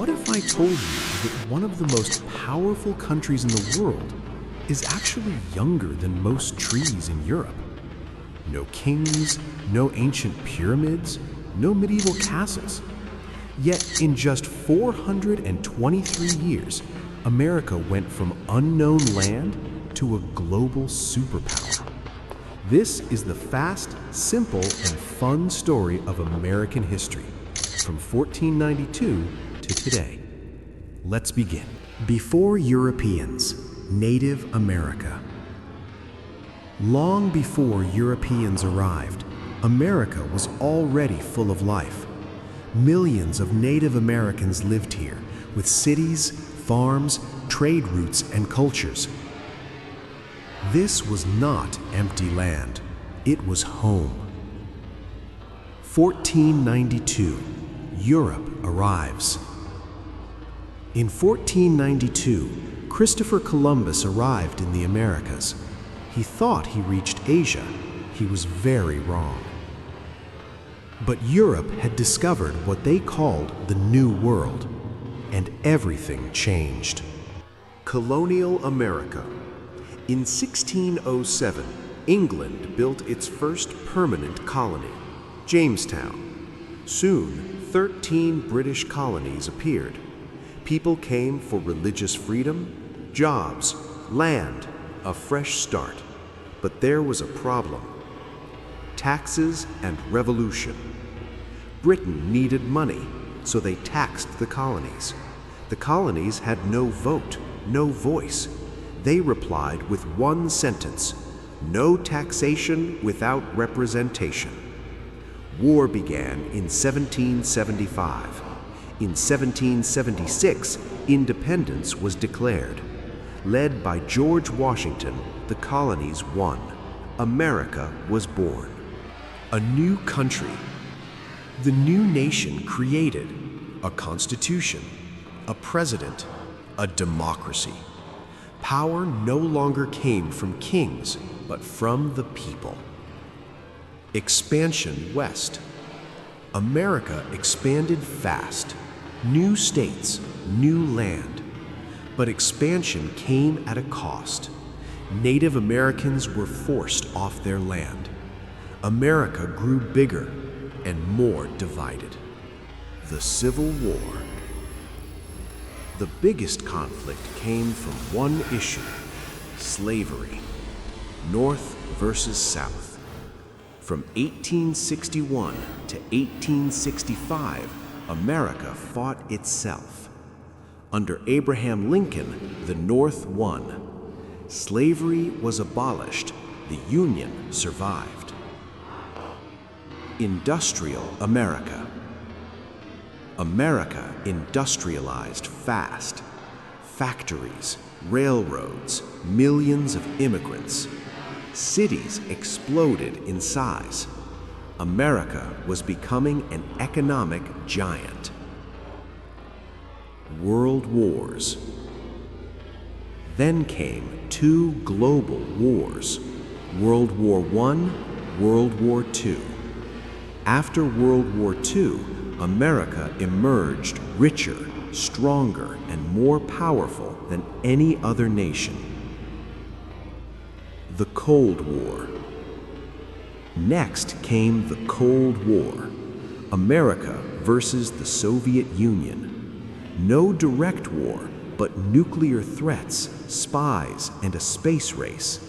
what if I told you that one of the most powerful countries in the world is actually younger than most trees in Europe? No kings, no ancient pyramids, no medieval castles. Yet in just 423 years, America went from unknown land to a global superpower. This is the fast, simple, and fun story of American history, from 1492 to today. Let's begin. Before Europeans, Native America. Long before Europeans arrived, America was already full of life. Millions of Native Americans lived here, with cities, farms, trade routes, and cultures. This was not empty land. It was home. 1492, Europe arrives. In 1492, Christopher Columbus arrived in the Americas. He thought he reached Asia. He was very wrong. But Europe had discovered what they called the New World, and everything changed. Colonial America. In 1607, England built its first permanent colony, Jamestown. Soon, 13 British colonies appeared. People came for religious freedom, jobs, land, a fresh start. But there was a problem: taxes and revolution. Britain needed money, so they taxed the colonies. The colonies had no vote, no voice. They replied with one sentence: no taxation without representation. War began in 1775. In 1776, independence was declared. Led by George Washington, the colonies won. America was born. A new country. The new nation created a constitution, a president, a democracy. Power no longer came from kings, but from the people. Expansion west. America expanded fast. New states, new land. But expansion came at a cost. Native Americans were forced off their land. America grew bigger and more divided. The Civil War. The biggest conflict came from one issue: slavery. North versus South. From 1861 to 1865, America fought itself. Under Abraham Lincoln, the North won. Slavery was abolished. The Union survived. Industrial America. America industrialized fast. Factories, railroads, millions of immigrants. Cities exploded in size. America was becoming an economic giant. World Wars. Then came two global wars: World War I, World War II. After World War II, America emerged richer, stronger, and more powerful than any other nation. The Cold War. Next came the Cold War, America versus the Soviet Union. No direct war, but nuclear threats, spies, and a space race.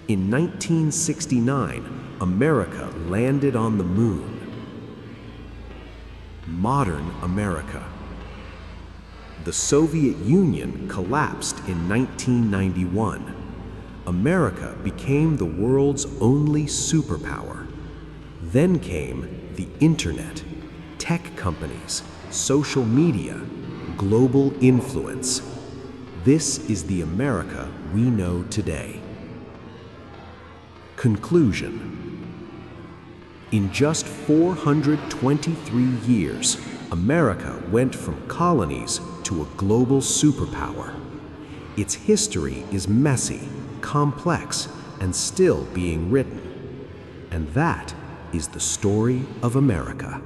In 1969, America landed on the moon. Modern America. The Soviet Union collapsed in 1991. America became the world's only superpower. Then came the internet, tech companies, social media, global influence. This is the America we know today. Conclusion. In just 423 years, America went from colonies to a global superpower. Its history is messy, complex, and still being written. And that is the story of America.